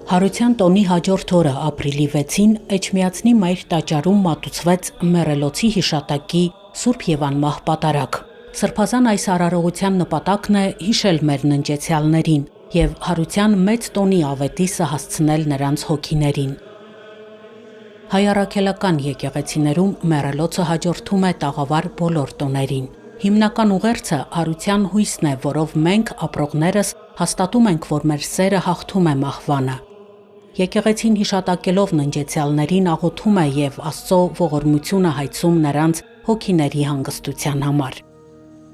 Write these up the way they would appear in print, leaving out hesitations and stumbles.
Հարության տոնի հաջորդ օրը ապրիլի 6-ին Էջմիածնի Մայր տաճարում մատուցվեց Մեռելոցի հիշատակի Սուրբ եւ անմահ պատարագ։ Սրբազան այս արարողության նպատակն է հիշել մեր ննջեցյալներին եւ Հարության մեծ տոնի ավետիսը հասցնել նրանց հոգիներին։ Հայ առաքելական եկեղեցիներում Մեռելոցը հաջորդում է տաղավար բոլոր տոներին։ Հիմնական ուղերձը Հարության հույսն է, որով մենք ապրողներս հաստատում ենք, որ մեր սերը հաղթում է մահվանը։ Եկեղեցին հիշատակելով ննջեցյալներին աղոթում է եւ Աստծո ողորմությունը հայցում նրանց հոգիների հանգստության համար։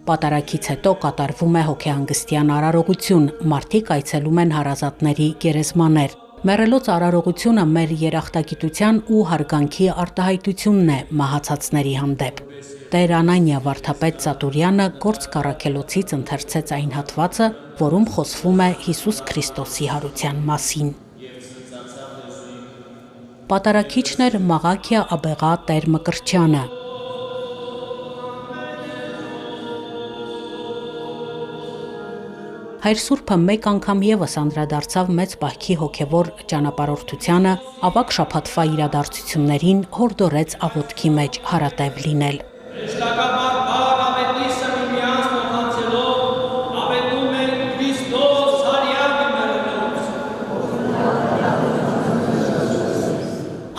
Պատարագից հետո կատարվում է հոգեհանգստյան արարողություն, մարդիկ այցելում են հարազատների գերեզմաներ։ Մեռելոց արարողությունը մեր երախտագիտության ու հարգանքի արտահայտությունն է մահացածների հանդեպ։ Տեր Անանիա վարդապետ Ծատուրյանը Գործք առաքելոցից ընթերցեց այն հատվածը, որում խոսվում է Հիսուս Քրիստոսի հարության մասին։ Պատարագիչն էր Մաղաքիա Աբեղա Տեր Մկրտչյանը։ Հայր Սուրբը մեկ անգամ եւս անդրադարձավ մեծ պահքի հոգևոր ճանապարհորդությանը, ավագ շաբաթվա իրադարձություններին, հորդորեց աղոթքի մեջ հարատև լինել։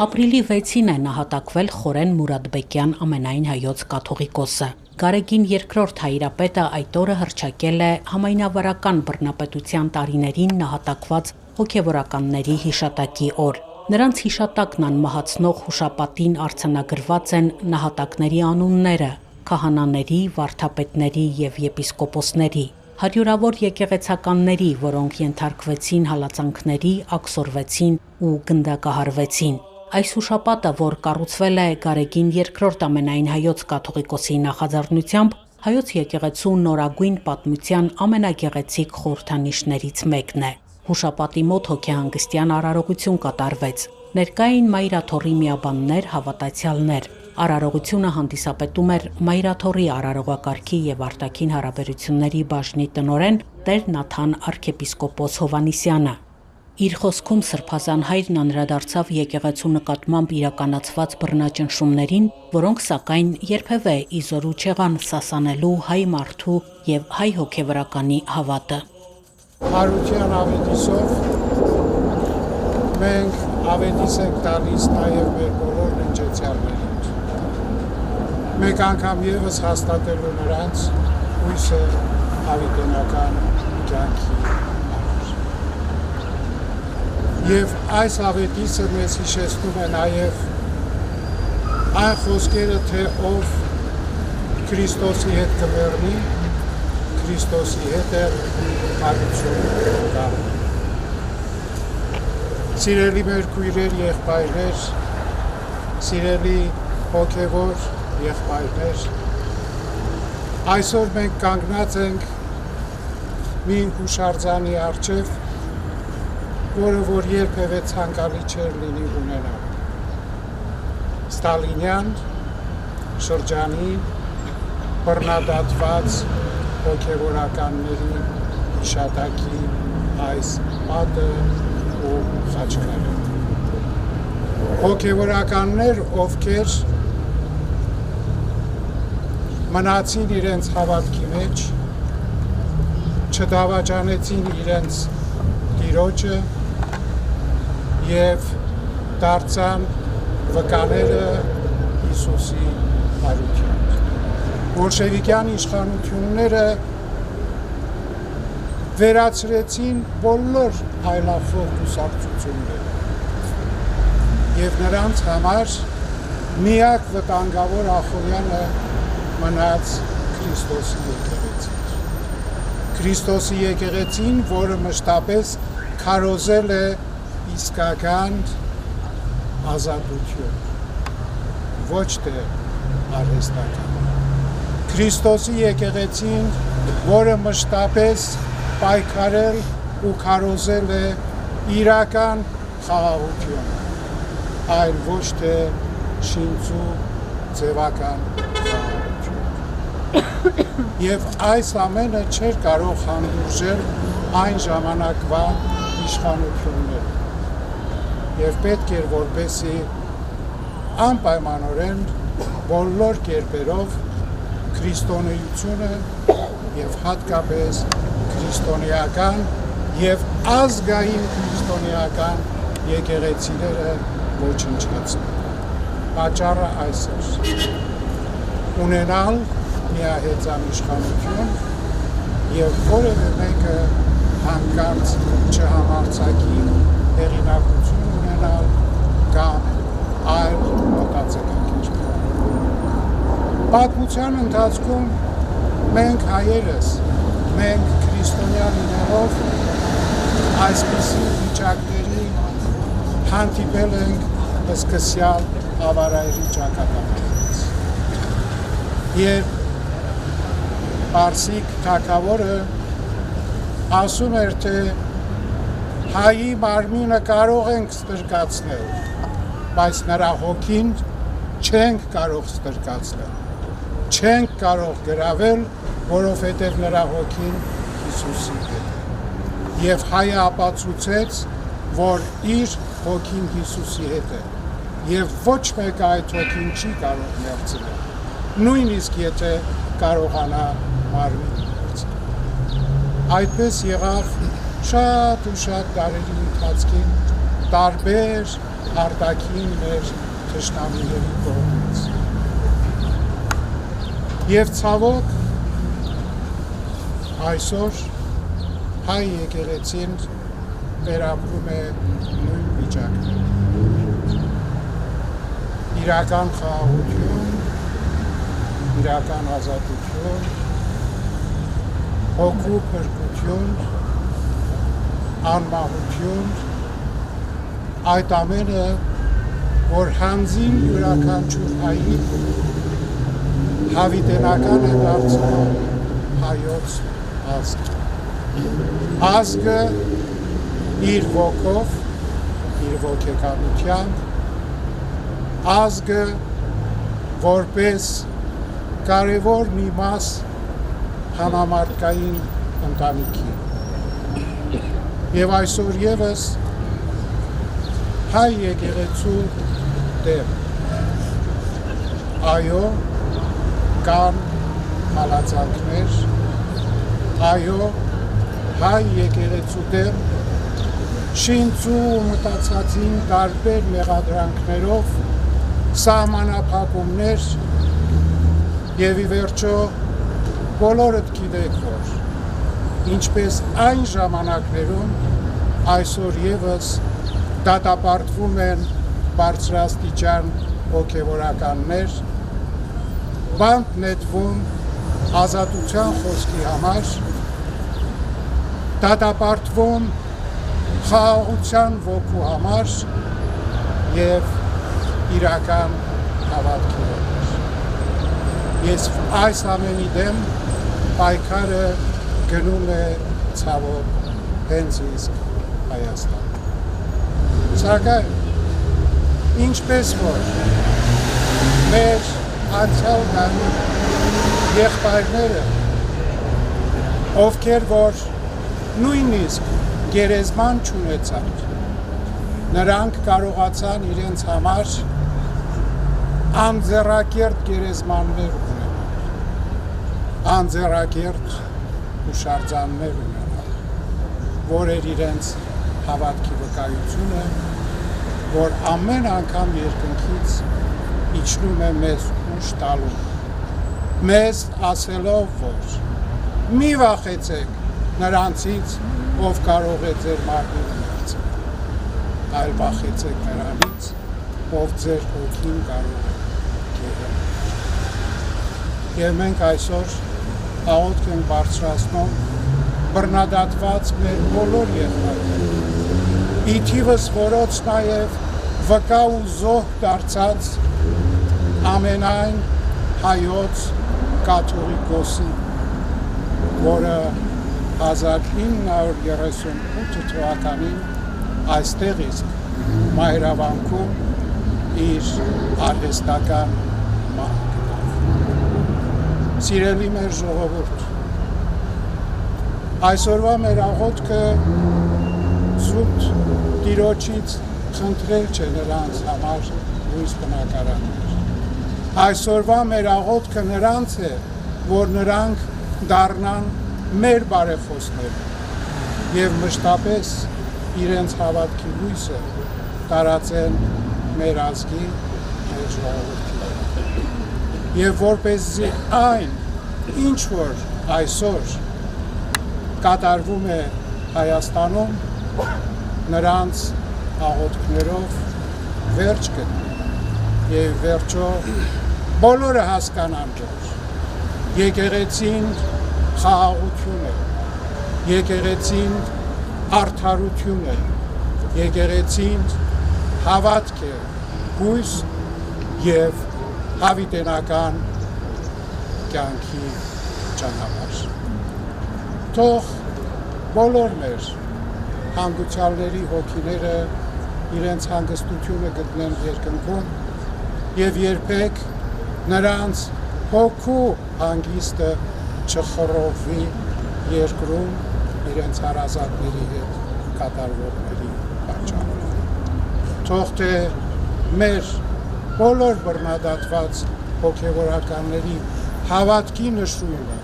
Ապրիլի 6-ին է նահատակվել Խորեն Մուրադբեկյան ամենայն հայոց կաթողիկոսը։ Գարեգին II հայրապետը այդ օրը հռչակել է համայնավարական բռնապետության տարիներին նահատակված հոգևորականների հիշատակի օր։ Նրանց հիշատակն անմահացնող հուշապատին արձանագրված են նահատակների անունները՝ քահանաների, վարդապետների եւ եպիսկոպոսների, հարյուրավոր եկեղեցականների, որոնք ենթարկվեցին հալածանքների, աքսորվեցին ու գնդակահարվեցին։ Այս հուշապատը, որ կառուցվել է Գարեգին II ամենայն հայոց կաթողիկոսի նախաձեռնությամբ, հայոց եկեղեցու նորագույն պատմության ամենագեղեցիկ խորհրդանիշներից մեկն է։ Հուշապատի մոտ հոգեհանգստյան արարողություն կատարվեց։ Ներկային Մայրաթոռի միաբաններ, հավատացյալներ։ Արարողությունը հանդիսապետում էր Մայրաթոռի արարողակարգի եւ արտաքին հարաբերությունների բաժնի տնօրեն Տեր Նաթան arczepiskopos Հովանիսյանը։ Իր խոսքում Սրբազան հայրն անդրադարձավ եկեղեցու նկատմամբ իրականացված բռնաճնշումներին, որոնք սակայն երբևէ իզորու չեղան սասանելու հայ մարդու եւ հայ հոգեվորականի հավատը։ Հարության ավետիսով մենք ավետիս ենք տալիս նաեւ մեր բոլոր ննջեցյալներին։ Մեկ անգամ եւս հաստատելու նրանց հույսը հավիտենական կյանքի Եվ այս ավետիսը մեզ հիշեցնում է նաև այն խոսքերը, թե ով Քրիստոսի հետ կմեռնի, Քրիստոսի հետ է հարություն կա։ Սիրելի մեր քույրեր, եղբայրներ, սիրելի հոգևոր եղբայրներ, այսօր մենք կանգնած ենք մի հուշարձանի առջև, որը որ երբևէ ցանկալի չէր լինի ունենալ։ Ստալինյան շրջանի բռնադատված հոգևորականների հիշատակի այս պատը ու խաչքարը։ Հոգևորականներ, ովքեր մնացին իրենց հավատքի մեջ, չդավաճանեցին իրենց Տիրոջը եւ դարձան վկաները Հիսուսի հարության։ Բոլշևիկյան իշխանությունները վերացրեցին բոլոր այլախոհ կուսակցությունները եւ նրանց համար միակ վտանգավոր ախորյանը մնաց Քրիստոսի եկեղեցին։ Քրիստոսի եկեղեցին, որը մշտապես քարոզել է իսկական ազատություն, ոչ թե արհեստական։ Քրիստոսի եկեղեցին, որը մշտապես պայքարել ու քարոզել է իրական խաղաղություն, այլ ոչ թե շինծու ձևական խաղաղություն։ Եվ այս ամենը չէր կարող հանդուրժել այն ժամանակվա իշխանությունները։ եւ պետք էր որպեսի անպայմանորեն բոլոր կերպերով քրիստոնեությունը եւ հատկապես քրիստոնեական եւ ազգային քրիստոնեական եկեղեցիները ոչնչացնել։ Պատճառը այս էր. ունենալ միահեծան իշխանություն եւ որևէ մեկը հանկարծ չհամարձակի հեղինակություն ունենալ կամ այլ մտածելակերպ։ Պատմության ընթացքում մենք հայերս, մենք քրիստոնյա լինելով այսպիսի վիճակների հանդիպել ենք սկսյալ ավարայրի ճակատագրից։ Երբ Պարսիկ թագավորը ասում էր, թե հայի մարմինը կարող ենք ստրկացնել, բայց նրա հոգին չենք կարող ստրկացնել, չենք կարող գրավել, որովհետև նրա հոգին Հիսուսի հետ է։ Եվ հայը ապացուցեց, որ իր հոգին Հիսուսի հետ է, եւ ոչ մեկը այդ հոգին չի կարող մերձել, նույնիսկ եթե կարողանա մարմին մերձել։ Այդպես եղավ շատ ու շատ տարերի ընթացքին տարբեր արտաքին մեր թշնամիների կողմից։ Եվ ցավոք այսօր հայ եկեղեցին վերապրում է նույն վիճակը։ Իրական խաղաղություն, իրական ազատություն, հոգու փրկություն, անմահություն, այդ ամենը, որ հանձին յուրաքանչյուր հայի հավիտենական է դարձնում հայոց ազգը։ Ազգը իր ոգով, իր ոգեկանությամբ, ազգը որպես կարևոր մի մաս համամարտկային ընտանիքի։ Եվ այսօր ևս հայ եկեղեցու դեմ, այո, կան հալածանքներ, այո, հայ եկեղեցու դեմ շինծու ու մտածածին տարբեր մեղադրանքներով սահմանափակումներ եւ ի վերջո բոլորդ գիտեք, որ ինչպես այն ժամանակներում այսօր ևս դատապարտվում են բարձրաստիճան հոգևորականներ, բանտ նետվում ազատության խոսքի համար, դատապարտվում խաղաղության ոգու համար եւ իրական հավատքի համար։ Ես այս ամենի դեմ պայքարը գնում է ցավոք հենց իսկ Հայաստան։ Սակայն ինչպես որ մեր անցյալ դարի եղբայրները, ովքեր որ նույնիսկ գերեզման չունեցան, նրանք կարողացան իրենց համար անձեռակերտ գերեզմաններ ունենալ, անձեռակերտ հուշարձաններ ունենալ, որ էր իրենց հավատքի վկայությունը, որ ամեն անգամ երկնքից իջնում է մեզ ուժ տալու, մեզ ասելով, որ մի վախեցեք նրանցից, ով կարող է ձեր մարմինը մերձել, այլ վախեցեք նրանից, ով ձեր հոգին կարող է կերել։ Եվ մենք այսօր աղոթք ենք բարձրացնում բռնադատված մեր բոլոր եղբայրները, ի թիվս որոց նաև վկա ու զոհ դարձած ամենայն հայոց կաթողիկոսի, որը 1938 թվականին այստեղ իսկ Մայրավանքում իր արհեստական մահը գտավ։ Սիրելի մեր ժողովուրդ, այսօրվա մեր աղոթքը զուտ Տիրոջից խնդրել չէ նրանց համար լույս բնակարաններ։ Այսօրվա մեր աղոթքը նրանց է, որ նրանք դառնան մեր բարեխոսները եւ մշտապես իրենց հավատքի լույսը տարածեն մեր ազգի, մեր ժողովրդի։ Եվ որպեսզի այն, ինչ որ այսօր կատարվում է Հայաստանում, նրանց աղոթքներով վերջ գտնի եւ վերջո բոլորը հասկանան, որ եկեղեցին խաղաղություն է, եկեղեցին արդարություն է, եկեղեցին հավատք է, հույս եւ հավիտենական կյանքի ճանապարհ։ Թող բոլոր մեր հանգուցյալների հոգիները իրենց հանգստությունը գտնեն երկնքում եւ երբեք նրանց հոգու հանգիստը չխռովվի երկրում իրենց հարազատների հետ կատարվողների պատճառով։ Թող թե մեր բոլոր բռնադատված հոգևորականների հավատքի նշույլը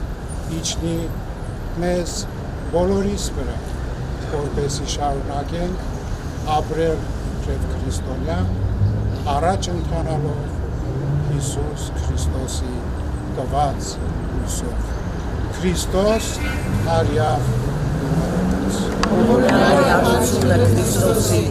իջնի մեզ բոլորիս վրա, որպեսզի շարունակենք ապրել Տեր Քրիստոնյան, առաջ ընթանալով Հիսուս Քրիստոսի տված հույսով։ Քրիստոս արյավ Քրիստոսի։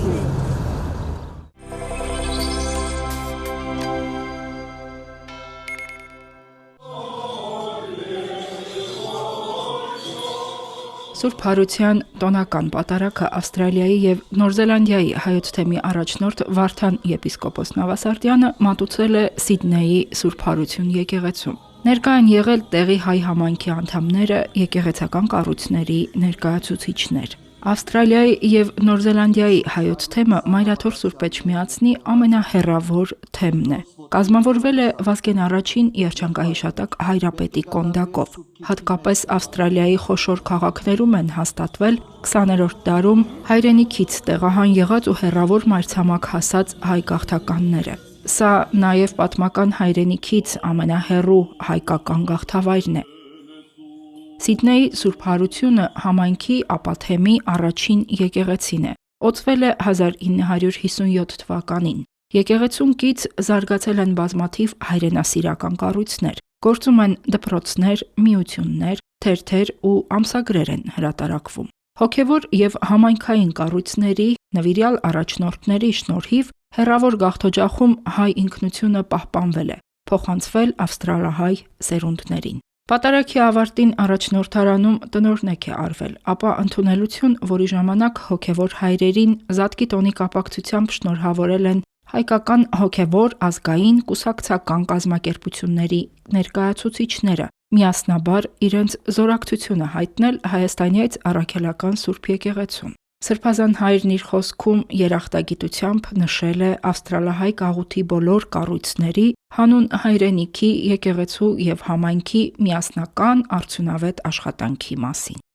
Սուրբ Հարության տոնական պատարագը Ավստրալիայի եւ Նոր Զելանդիայի հայոց թեմի առաջնորդ Վարդան եպիսկոպոս Նավասարդյանը մատուցել է Սիդնեյի Սուրբ Հարություն եկեղեցում։ Ներկա են եղել տեղի հայ համայնքի անդամները, եկեղեցական կառույցների ներկայացուցիչներ։ Ավստրալիայի եւ Նոր Զելանդիայի հայոց թեմը Մայրաթոր Սուրբ Էջմիածնի ամենահեռավոր թեմն է։ Կազմավորվել է Վազգեն առաջին երջանկահիշատակ հայրապետի կոնդակով։ Հատկապես Ավստրալիայի խոշոր քաղաքներում են հաստատվել 20-րդ դարում հայրենիքից տեղահան եղած ու հեռավոր մայրցամաք հասած հայ գաղթականները։ Սա նաև պատմական հայրենիքից ամենահեռու հայկական գաղթավայրն է։ Սիդնեյի Սուրբ Հարությունը համայնքի ապաթեմի առաջին եկեղեցին է։ Օծվել է 1957 թվականին։ Եկեղեցուն կից զարգացել են բազմաթիվ հայրենասիրական կառույցներ։ Գործում են դպրոցներ, միություններ, թերթեր ու ամսագրեր են հրատարակվում։ Հոգևոր եւ համայնքային կառույցների, նվիրյալ առաջնորդների շնորհիվ հեռավոր գաղթօջախում հայ ինքնությունը պահպանվել է, փոխանցվել ավստրալահայ սերունդներին։ Պատարագի ավարտին առաջնորդարանում տնօրնեք է արվել, ապա ընդունելություն, որի ժամանակ հոգևոր հայրերին Զատկի տոնի կապակցությամբ շնորհավորել են հայկական հոգևոր, ազգային, կուսակցական կազմակերպությունների ներկայացուցիչները, միասնաբար իրենց զորակցությունը հայտնել Հայաստանյաց առաքելական Սուրբ եկեղեցուն։ Սրբազան հայրն իր խոսքում երախտագիտությամբ նշել է ավստրալահայ գաղութի բոլոր կառույցների, հանուն հայրենիքի, եկեղեցու եւ համայնքի միասնական արդյունավետ աշխատանքի մասին։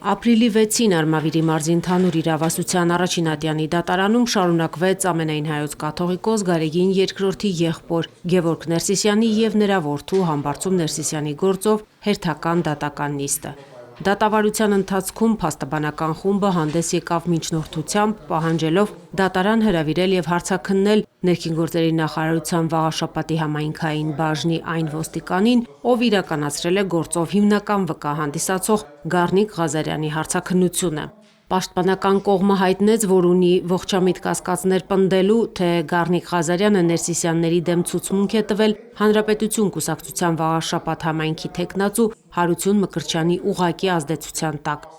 Ապրիլի 6-ին Արմավիրի մարզի ընդհանուր իրավասության առաջին ատյանի դատարանում շարունակվեց ամենայն հայոց կաթողիկոս Գարեգին II-ի եղբոր Գևորգ Ներսիսյանի եւ նրա որդու Համբարձում Ներսիսյանի գործով հերթական դատական նիստը։ Դատավարության ընթացքում փաստաբանական խումբը հանդես եկավ միջնորդությամբ, պահանջելով դատարան հրավիրել եւ հարցաքննել ներքին գործերի նախարարության Վաղաշապատի համայնքային բաժնի այն ոստիկանին, ով իրականացրել է գործով հիմնական վկա հանդիսացող Գառնիկ Ղազարյանի հարցաքննությունը։ Պաշտպանական կողմը հայտնեց, որ ունի ողջամիտ կասկածներ պնդելու, թե Գառնիկ Ղազարյանը Ներսիսյանների դեմ ցուցմունք է տվել Հանրապետություն կուսակցության Վաղաշապատ համայնքի թեկնածու Հարություն Մկրտչյանի ուղղակի ազդեցության տակ։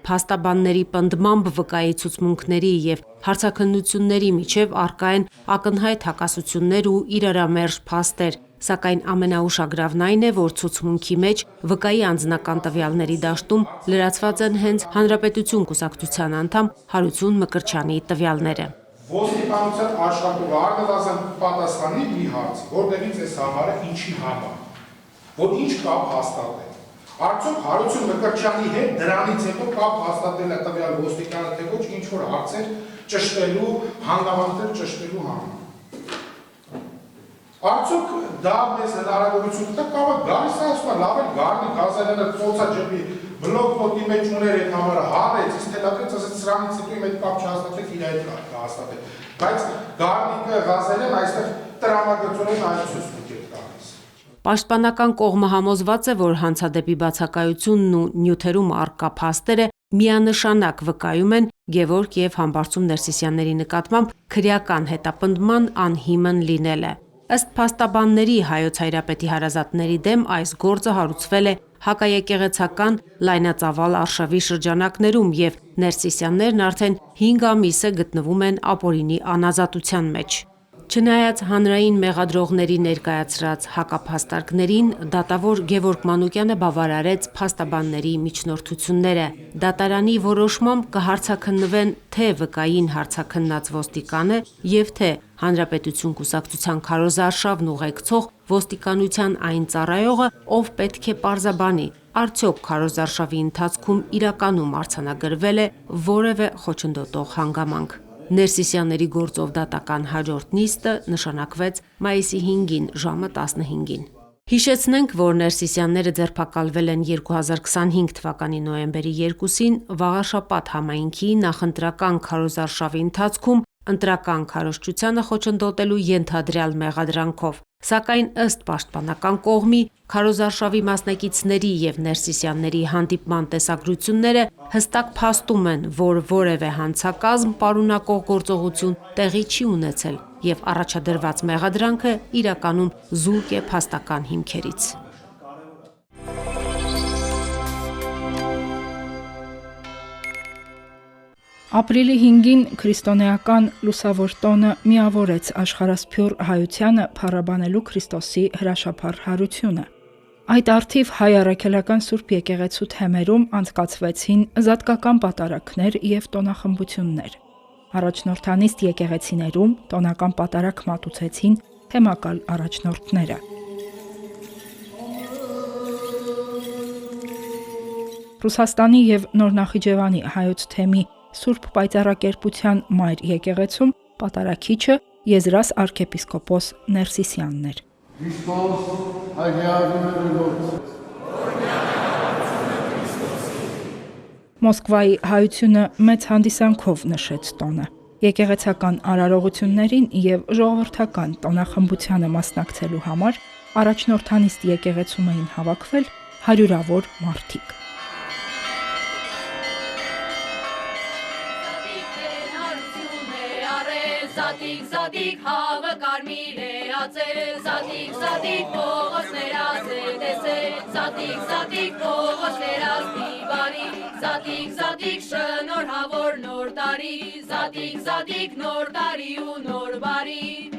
Փաստաբանների պնդմամբ վկայի ցուցմունքների եւ հարցաքննությունների միջև առկա են ակնհայտ հակասություններ ու իրարամերժ փաստեր, սակայն ամենաուշագրավն այն է, որ ցուցմունքի մեջ վկայի անձնական տվյալների դաշտում լրացված են հենց Հանրապետություն կուսակցության անդամ Հարություն Մկրտչյանի տվյալները։ Ոստիկանության աշխատողը արտադրական պատասխանի մի հարցի, որտեղից է համարը ինչի համար, որ ինչ կապ հաստատել։ Արդյոք Հարություն Մկրտչյանի հետ դրանից հետո կապ հաստատել է տվյալ ոստիկանը, թե ոչ ինչ որ հարցեր ճշտելու, հանգամանքներ ճշտելու համար։ Արդյոք դա մեզ հնարավորություն տա, կավը գալիս է ասում, լավ էլ Գառնիկ Ղազարյանը ծոցա ջրի բլոկնոտի մեջ ուներ այդ համարը, հարեց, իսկ թելակրեց, ասեց սրանից հետո իմ այդ կապ չհաստատեք, իր այդ կհաստատեք։ Բայց Գառնիկը Ղազարյան այստեղ տրամագծորեն այլ ցույց է տալիս։ Պաշտպանական կողմը համոզված է, որ հանցադեպի բացակայությունն ու նյութերում առկա փաստերը միանշանակ վկայում են Գևորգ եւ Համբարձում Ներսիսյանների նկատմամբ քրեական հետապնդման անհիմն լինելը։ Ըստ փաստաբանների Հայոց Հայրապետի հարազատների դեմ այս գործը հարուցվել է հակաեկեղեցական լայնածավալ արշավի շրջանակներում եւ Ներսիսյաններն արդեն 5 ամիս է գտնվում են ապօրինի անազատության մեջ։ Չնայած հանրային մեղադրողների ներկայացրած հակափաստարկներին, դատավոր Գևորգ Մանուկյանը բավարարեց փաստաբանների միջնորդությունները։ Դատարանի որոշմամբ կհարցաքննվեն թե վկային հարցաքննած ոստիկանը եւ թե Հանրապետություն կուսակցության քարոզարշավն ուղեկցող ոստիկանության այն ծառայողը, ով պետք է պարզաբանի, արդյոք քարոզարշավի ընթացքում իրականում արձանագրվել է որևէ խոչընդոտող հանգամանք։ Ներսիսյանների գործով դատական հաջորդ նիստը նշանակվեց մայիսի 5-ին ժամը 15-ին։ Հիշեցնենք, որ Ներսիսյանները ձերբակալվել են 2025 թվականի նոյեմբերի 2-ին Վաղաշապատ համայնքի նախընտրական քարոզարշավի ընթացքում ընտրական քարոզչությանը խոչընդոտելու ենթադրյալ մեղադրանքով, սակայն ըստ պաշտպանական կողմի քարոզարշավի մասնակիցների եւ Ներսիսյանների հանդիպման տեսագրությունները հստակ փաստում են, որ որևէ հանցակազմ պարունակող գործողություն տեղի չի ունեցել եւ առաջադրված մեղադրանքը իրականում զուրկ է փաստական հիմքերից։ Ապրիլի 5-ին քրիստոնեական լուսավոր տոնը միավորեց աշխարհասփյուռ հայությանը փառաբանելու Քրիստոսի հրաշափառ հարությունը։ Այդ առթիվ հայ առաքելական Սուրբ եկեղեցու թեմերում անցկացվեցին զատկական պատարագներ եւ տոնախմբություններ։ Առաջնորդանիստ եկեղեցիներում տոնական պատարագ մատուցեցին թեմակալ առաջնորդները։ Ռուսաստանի եւ Նոր Նախիջևանի հայոց թեմի Սուրբ պայծառակերպության մայր եկեղեցում պատարագիչը Եզրաս arczepiskopos Ներսիսյանն էր։ Քրիստոս հայրենիքներով Մոսկվայի հայությունը մեծ հանդիսանքով նշեց տոնը։ Եկեղեցական արարողություններին եւ ժողովրդական տոնախմբությանը մասնակցելու համար առաջնորդանիստ եկեղեցում էին հավաքվել հարյուրավոր մարդիկ։ Զատիկ հավը կարմիր է ածել, զատիկ փողոցներ ազել տեսել, զատիկ փողոցներ ազդի բարի, զատիկ շնորհավոր նոր տարի, զատիկ նոր տարի ու նոր բարի։